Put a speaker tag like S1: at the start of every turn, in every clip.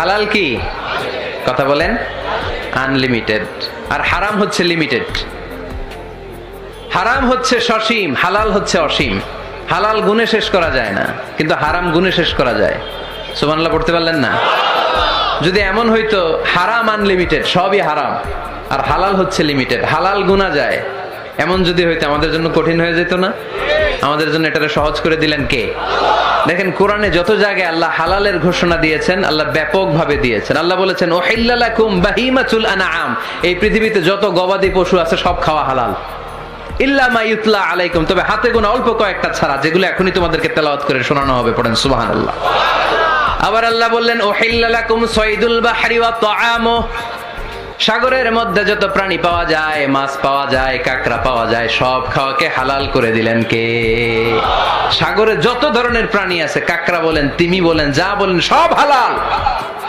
S1: হালাল কি? কথা বলেন। আনলিমিটেড। আর হারাম হচ্ছে লিমিটেড। হারাম হচ্ছে সসীম, হালাল হচ্ছে অসীম। হালাল গুণে শেষ করা যায় না, কিন্তু হারাম গুণে শেষ করা যায়। সুবহানাল্লাহ পড়তে পারলেন না? যদি এমন হইতো হারাম আনলিমিটেড, সবই হারাম, আর হালাল হচ্ছে লিমিটেড, হালাল গুণা যায়, এমন যদি হইতো আমাদের জন্য কঠিন হয়ে যেত না? আমাদের জন্য এটাকে সহজ করে দিলেন কে? দেখেন কোরআনে যত জায়গায় আল্লাহ হালালের ঘোষণা দিয়েছেন, আল্লাহ ব্যাপকভাবে দিয়েছেন। আল্লাহ বলেছেন উহিল্লা লাকুম বাহিমাতুল আনআম, এই পৃথিবীতে যত গবাদি পশু আছে সব খাওয়া হালাল, ইল্লা মা ইউতলা আলাইকুম, তবে হাতে গোনা অল্প কয়েকটা ছাড়া, যেগুলো এখনই তোমাদেরকে তেলাওয়াত করে শোনানো হবে। পড়েন সুবহানাল্লাহ। আবার আল্লাহ বললেন উহিল্লা লাকুম সাইদুল বাহরি ওয়া তাআমু, সাগরের মধ্যে যত প্রাণী পাওয়া যায়, মাছ পাওয়া যায়, কাঁকড়া পাওয়া যায়, সব খাওয়াকে হালাল করে দিলেন কে? সাগরে যত ধরনের প্রাণী আছে, কাঁকড়া বলেন, তিমি বলেন, যা বলেন, সব হালাল,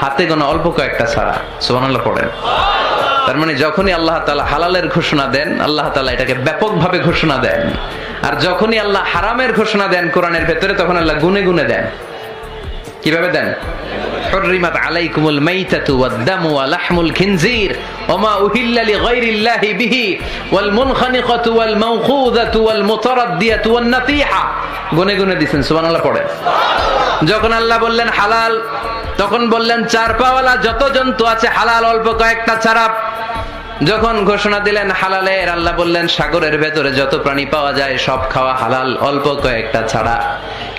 S1: হাতে গোনা অল্প কয়েকটা ছাড়া। সুবহানাল্লাহ পড়েন। তার মানে যখনই আল্লাহ তাআলা হালালের ঘোষণা দেন, আল্লাহ তাআলা এটাকে ব্যাপকভাবে ঘোষণা দেন। আর যখনই আল্লাহ হারামের ঘোষণা দেন কোরআনের ভেতরে, তখন আল্লাহ গুনে গুনে দেন। কিভাবে দেন? حرمت عليكم الميتة والدم ولحم الخنزير وما أهل لغير الله به والمنخنقة والموقوذة والمتردية والنطيحة, গুনে গুনে দিয়েছেন। সুবহানাল্লাহ পড়েন। যখন আল্লাহ বললেন হালাল, তখন বললেন চার পাওয়ালা যত জন্তু আছে হালাল, অল্প কয়েকটা ছাড়া। যখন ঘোষণা দিলেন হালালের, আল্লাহ বললেন সাগরের ভেতরে যত প্রাণী পাওয়া যায় সব খাওয়া হালাল, অল্প কয়েকটা ছাড়া।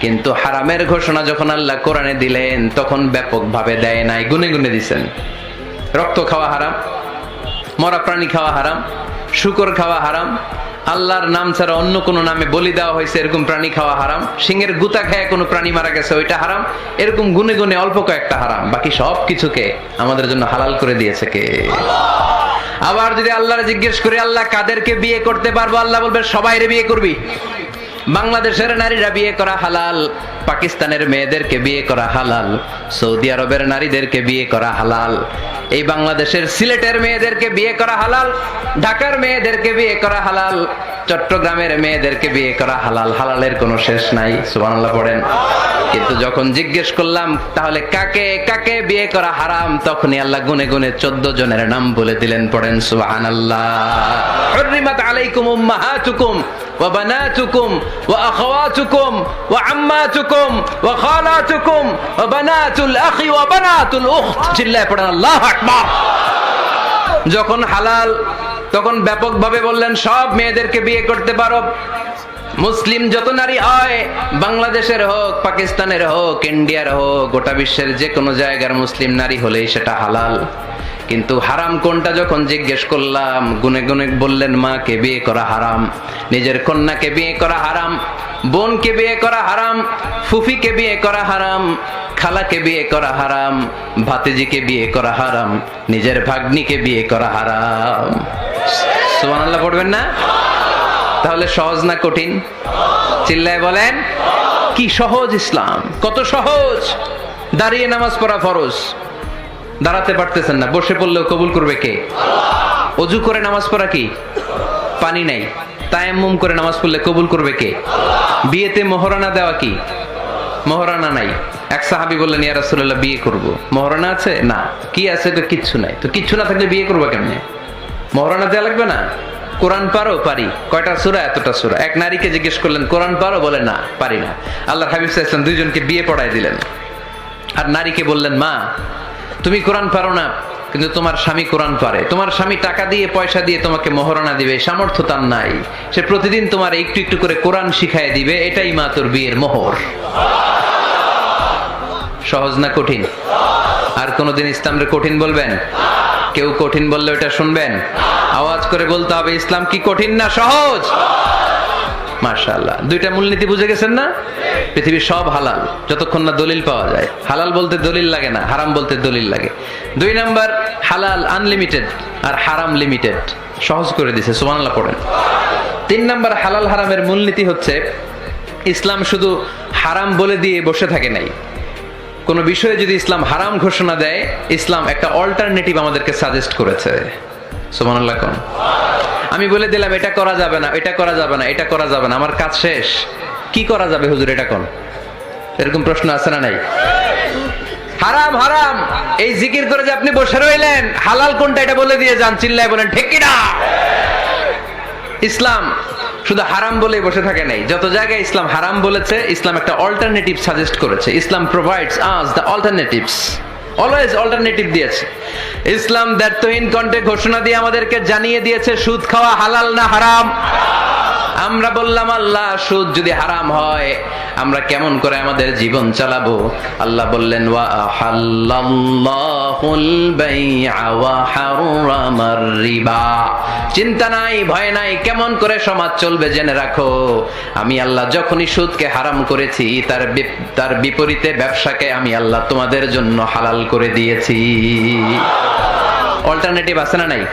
S1: কিন্তু হারামের ঘোষণা যখন আল্লাহ কোরআনে দিলেন, তখন ব্যাপকভাবে দেয় নাই, গুনে গুনে দিছেন। রক্ত খাওয়া হারাম, মরা প্রাণী খাওয়া হারাম, শূকর খাওয়া হারাম, আল্লাহর নাম ছাড়া অন্য কোনো নামে বলি দেওয়া হয়েছে এরকম প্রাণী খাওয়া হারাম, সিংহের গুতা খেয়ে কোনো প্রাণী মারা গেছে ওইটা হারাম। এরকম গুনে গুনে অল্প কয়েকটা হারাম, বাকি সব কিছুকে আমাদের জন্য হালাল করে দিয়েছে কে? আবার যদি আল্লাহরে জিজ্ঞেস করি আল্লাহ কাদেরকে বিয়ে করতে পারবো, আল্লাহ বলবে সবাইরে বিয়ে করবি। বাংলাদেশের নারীরা বিয়ে করা হালাল, পাকিস্তানের মেয়েদেরকে বিয়ে করা হালাল, সৌদি আরবের নারীদেরকে বিয়ে করা হালাল, এই বাংলাদেশের সিলেটের মেয়েদেরকে বিয়ে করা হালাল, ঢাকার মেয়েদেরকে বিয়ে করা হালাল, চট্টগ্রামের মেয়েদেরকে বিয়ে করা হালাল। হালালের কোনো শেষ নাই। সুবহানাল্লাহ পড়েন। কিন্তু যখন জিজ্ঞেস করলাম তাহলে কাকে কাকে বিয়ে করা হারাম, তখনই আল্লাহ গুনে গুনে 14 জনের নাম বলে দিলেন। পড়েন সুবহানাল্লাহ। হুররিমাত আলাইকুম উম্মাহাতুকুম ওয়া বানাতুকুম ওয়া আখাওয়াতুকুম ওয়া আম্মাতুকুম ওয়া খালাতুকুম ওয়া বানাতুল আখি ওয়া বানাতুল উখত। চিল্লায়ে পড়েন আল্লাহু আকবার। যখন হালাল, তখন ব্যাপকভাবে বললেন সব মেয়েদেরকে বিয়ে করতে পারো। মুসলিম যত নারী হয়, বাংলাদেশের হোক, পাকিস্তানের হোক, ইন্ডিয়ার হোক, গোটা বিশ্বের যে কোনো জায়গার মুসলিম নারী হলেই সেটা হালাল। কিন্তু হারাম কোনটা যখন জিজ্ঞেস করলাম, গুনে গুনে বললেন মাকে বিয়ে করা হারাম, নিজের কন্যাকে বিয়ে করা হারাম, বোনকে বিয়ে করা হারাম, ফুফিকে বিয়ে করা হারাম, খালাকে বিয়ে করা হারাম, ভাতিজিকে বিয়ে করা হারাম, নিজের ভাগ্নিকে বিয়ে করা হারাম। সুবহানাল্লাহ পড়বেন না? তাহলে সহজ না কঠিন? চিল্লায় বলেন। কি সহজ ইসলাম, কত সহজ। দাঁড়িয়ে নামাজ পড়া ফরজ, দাঁড়াতে পারতেছেন না, বসে পড়লেও কবুল করবে কে? অজু করে নামাজ পড়া কি? পানি নাই, তায়াম্মুম করে নামাজ পড়লে কবুল করবে কে? বিয়েতে মোহরানা দেওয়া কি? মোহরানা নাই। এক সাহাবী বললেন ইয়া রাসূলুল্লাহ বিয়ে করব, মোহরানা আছে? না। কি আছে? তো কিচ্ছু নাই। তো কিচ্ছু না থাকলে বিয়ে করবো কেমনে? মোহরানা দেওয়া লাগবে না? কোরআন পারো? পারি। কয়টা সূরা? এতটা সূরা। এক নারীকে জিজ্ঞেস করলেন কোরআন পারো? বলে না, পারি না। আল্লাহর হাবিব সাল্লাল্লাহু আলাইহি ওয়াসাল্লাম দুইজনকে বিয়ে পড়ায় দিলেন। আর নারীকে বললেন মা তুমি কোরআন পারো না, কিন্তু তোমার স্বামী কোরআন পারে, তোমার স্বামী টাকা দিয়ে পয়সা দিয়ে তোমাকে মোহরানা দিবে, সামর্থ্য তার নাই, সে প্রতিদিন তোমার একটু একটু করে কোরআন শিখায় দিবে, এটাই মা তোর বিয়ের মোহর। সহজ না কঠিন? আর কোনদিন ইসলামরে কঠিন বলবেন? কেউ কঠিন বললে ওটা শুনবেন? আওয়াজ করে বলতে হবে ইসলাম কি কঠিন না সহজ? মাশাআল্লাহ। দুইটা মূলনীতি বুঝে গেছেন না? পৃথিবীর সব হালাল যতক্ষণ না দলিল পাওয়া যায়। হালাল বলতে দলিল লাগে না, হারাম বলতে দলিল লাগে। 2 নাম্বার, হালাল আনলিমিটেড আর হারাম লিমিটেড। সহজ করে দিয়েছে। সুবহানাল্লাহ পড়েন। 3 নাম্বার, হালাল হারামের মূলনীতি হচ্ছে ইসলাম শুধু হারাম বলে দিয়ে বসে থাকে নাই। কোন বিষয়ে যদি ইসলাম হারাম ঘোষণা দেয়, ইসলাম একটা অল্টারনেটিভ আমাদেরকে সাজেস্ট করেছে। সুবহানাল্লাহ কোন? আমি বলে দিলাম এটা করা যাবে না, এটা করা যাবে না, এটা করা যাবে না, আমার কাজ শেষ, কি করা যাবে হুজুর এটা কোন? এরকম প্রশ্ন আছে না নাই? হারাম হারাম এই জিকির করে যে আপনি বসে রইলেন, হালাল কোনটা এটা বলে দিয়ে যান, চিল্লায় বলেন ঠিক কি না? ইসলাম শুধু হারাম বলেই বসে থাকে নাই, যত জায়গায় ইসলাম হারাম বলেছে ইসলাম একটা অল্টারনেটিভ সাজেস্ট করেছে। Islam provides us the alternatives, always alternative দিয়েছে। ইসলাম দ্ব্যর্থহীন কণ্ঠে ঘোষণা দিয়ে আমাদেরকে জানিয়ে দিয়েছে সুদ খাওয়া হালাল না হারাম। আমরা বললাম আল্লাহ সুদ যদি হারাম হয় আমরা কেমন করে আমাদের জীবন চালাবো? আল্লাহ বললেন ওয়া আহাল্লাল্লাহুল বাই'a ওয়া হারামার রিবা। চিন্তা নাই, ভয় নাই, কেমন করে সমাজ চলবে জেনে রাখো, আমি আল্লাহ যখনই সুদকে হারাম করেছি তার বিপরীতে ব্যবসাকে আমি আল্লাহ তোমাদের জন্য হালাল করে দিয়েছি। অল্টারনেটিভ আছে না নাই?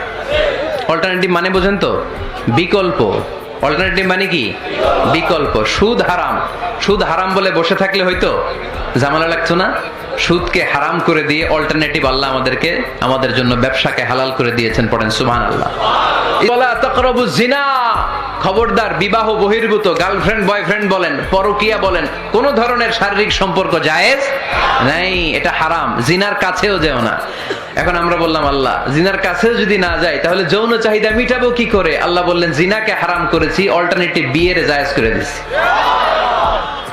S1: অল্টারনেটিভ মানে বোঝেন তো? বিকল্প। অল্টারনেটিভ মানে কি? বিকল্প। সুদ হারাম, সুদ হারাম বলে বসে থাকলে হয়তো ঝামেলা লাগতো না। সুদকে হারাম করে দিয়ে অল্টারনেটিভ আল্লাহ আমাদের জন্য ব্যবসাকে হালাল করে দিয়েছেন। পড়েন সুবহানাল্লাহ। ওয়ালা তাকরাবুজ জিনা, খবরদার বিবাহ বহির্ভূত গার্লফ্রেন্ড বয়ফ্রেন্ড বলেন, পরকীয়া বলেন, কোন ধরনের শারীরিক সম্পর্ক জায়েজ নাই, এটা হারাম। জিনার কাছেও যেও না। এখন আমরা বললাম আল্লাহ জিনার কাছেও যদি না যাই তাহলে যৌন চাহিদা মিটাবো কি করে? আল্লাহ বললেন জিনাকে হারাম করেছি, অল্টারনেটিভ বিয়ের জায়েজ করে দিয়েছি।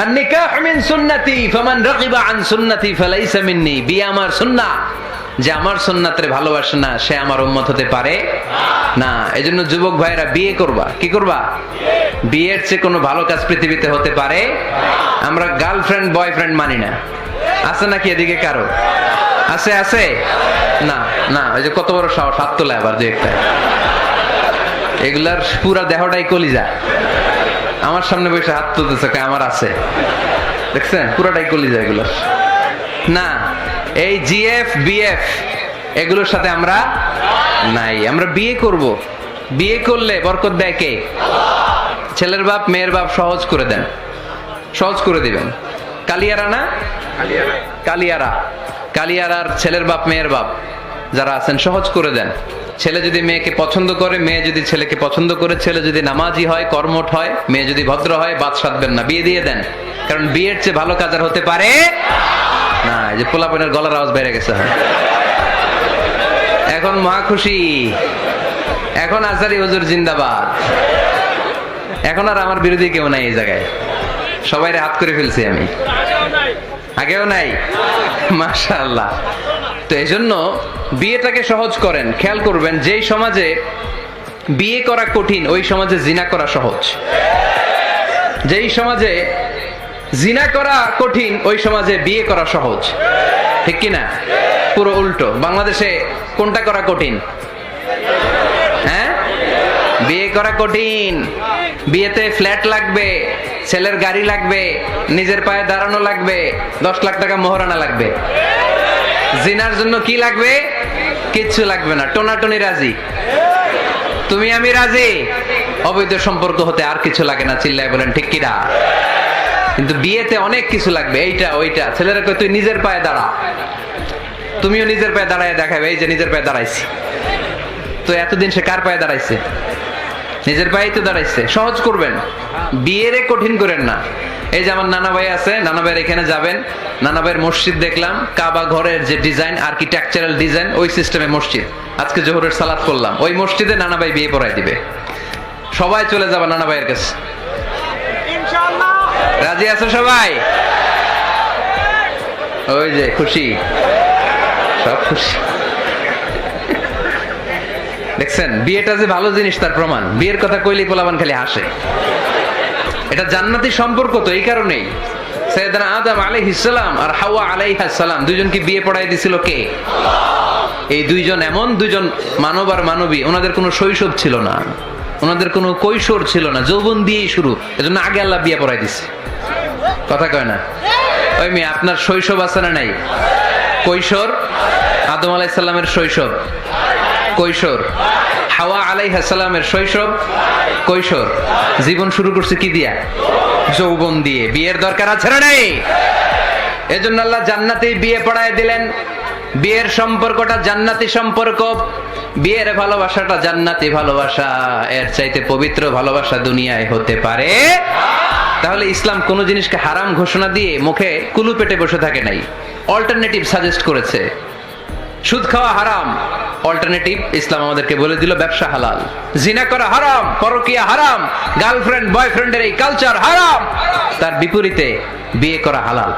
S1: আন-নিকাহ মিন সুন্নতি ফামান রাগিবা আন সুন্নতি ফালাইসা মিন্নি। বিয়ে আমার সুন্নাহ, যে আমার সুন্নাতের ভালোবাসে না সে আমার উম্মত হতে পারে না। এজন্য যুবক ভাইরা বিয়ে করবা। কি করবা? বিয়ের চেয়ে কোনো ভালো কাজ পৃথিবীতে হতে পারে? আমরা গার্লফ্রেন্ড বয়ফ্রেন্ড মানি না। আছে নাকি এদিকে কারো? আছে? আছে না? না, ওই যে কত বড় সাহস, হাত তোলে আবার যে একটা। এগুলার পুরা দেহটাই কলিজা। আমার সামনে বসে হাত তুলতেছে, আমার আছে, দেখছেন? পুরাটাই কলিজা এগুলার। না, এই জিএফ বিএফ এগুলোর সাথে আমরা নাই। আমরা বিয়ে করব, বিয়ে করলে বরকত দেয় কে? ছেলের বাপ মেয়ের বাপ সহজ করে দেন, সহজ করে দিবেন। কালিয়ারা না? কালিয়ারা, কালিয়ারার ছেলের বাপ মেয়ের বাপ যারা আছেন সহজ করে দেন। ছেলে যদি মেয়েকে পছন্দ করে, মেয়ে যদি ছেলেকে পছন্দ করে, ছেলে যদি নামাজি হয়, কর্মঠ হয়, মেয়ে যদি ভদ্র হয়, বাদ সাধবেন না, বিয়ে দিয়ে দেন। কারণ বিয়ের চেয়ে ভালো কাজ আর হতে পারে না। এই যে পোলাপনের গলার আওয়াজ বেড়ে গেছে। এখন মহা খুশি, এখন আজারি হুজুর জিন্দাবাদ। এখন আর আমার বিরোধী কেউ নাই এই জায়গায়, সবাই হাত করে ফেলছি আমি, আগেও নাই। মাশাআল্লাহ। তো এই জন্য বিয়েটাকে সহজ করেন। খেয়াল করবেন, যেই সমাজে বিয়ে করা কঠিন ওই সমাজে জিনা করা সহজ। যেই সমাজে জিনা করা কঠিন ওই সমাজে বিয়ে করা সহজ। ঠিক কিনা? পুরো উল্টো। বাংলাদেশে কোনটা করা কঠিন? হ্যাঁ, বিয়ে করা কঠিন। বিয়েতে ফ্ল্যাট লাগবে, ছেলের গাড়ি লাগবে, নিজের পায়ে দাঁড়ানো লাগবে, 10 লাখ টাকা মোহরানা লাগবে। জিনার জন্য কি লাগবে? কিচ্ছু লাগবে না, টোনাটুনি রাজি, তুমি আমি রাজি। অবৈধ সম্পর্ক হতে আর কিছু লাগে না, চিল্লায় বলেন ঠিক কিনা? কিন্তু বিয়েতে অনেক কিছু লাগবে, এইটা ওইটা। ছেলেরা কই তুই নিজের পায়ে দাঁড়া, তুমিও নিজের পায়ে দাঁড়ায় দেখাবে, এই যে নিজের পায়ে দাঁড়াইছি। তো এতদিন সে কার পায়ে দাঁড়াইছে? নিজের পায়েই তো দাঁড়াইছে। সহজ করবেন, বিয়েরে কঠিন করেন না। এই যে আমার নানা ভাই আছে, নানা ভাইয়ের এখানে যাবেন, নানা ভাইয়ের মসজিদ দেখলাম, কাবা ঘরের যে ডিজাইন, আর্কিটেকচারাল ডিজাইন, ওই সিস্টেমে মসজিদ। আজকে জোহরের সালাত করলাম, ওই মসজিদে নানা ভাই বিয়ে পড়াই দিবে। সবাই চলে যাবে নানা ভাইয়ের কাছে, ইনশাআল্লাহ। রাজি আছো সবাই? ওই যে খুশি, সব খুশি। দেখছেন বিয়েটা যে ভালো জিনিস তার প্রমাণ। বিয়ের কথা কইলেই পোলাপান খালি হাসে। এটা জান্নাতি সম্পর্ক। তো এই কারণেই সাইয়েদনা আদম আলাইহিস সালাম আর হাওয়া আলাইহাস সালাম দুইজনকে বিয়ে পড়াই দিছিল কে? এই দুইজন এমন দুইজন মানব আর মানবী, ওনাদের কোনো শৈশব ছিল না, ওনাদের কোনো কৈশোর ছিল না, যৌবন দিয়েই শুরু। এজন্য আগে আল্লাহ বিয়ে পড়াই দিছে। কথা কয় না? ওই মেয়ে আপনার শৈশব আছে না নাই? কৈশোর। আদম আলাইহিস সালামের শৈশব, কৈশোর। হাওয়া আলাইহিস সালামের শৈশব, কৈশোর। জীবন শুরু করছে কি দিয়া? যৌবন দিয়ে। বিয়ের দরকার আছে না নাই? এজন্য আল্লাহ জান্নাতেই বিয়ে পড়ায় দিলেন। বিয়ের সম্পর্কটা জান্নাতি সম্পর্ক, বিয়ের ভালোবাসাটা জান্নাতি ভালোবাসা। এর চাইতে পবিত্র ভালোবাসা দুনিয়ায় হতে পারে তাহলে ইসলাম কোন জিনিসকে হারাম ঘোষণা দিয়ে মুখে কুলু পেটে বসে থাকে নাই, অল্টারনেটিভ সাজেস্ট করেছে। সুদ খাওয়া হারাম, অল্টারনেটিভ ইসলাম আমাদেরকে বলে দিল ব্যবসা হালাল। জিনা করা হারাম, পরকিয়া হারাম, গার্লফ্রেন্ড বয়ফ্রেন্ডের এই কালচার হারাম, তার বিপরীতে বিয়ে করা হালাল।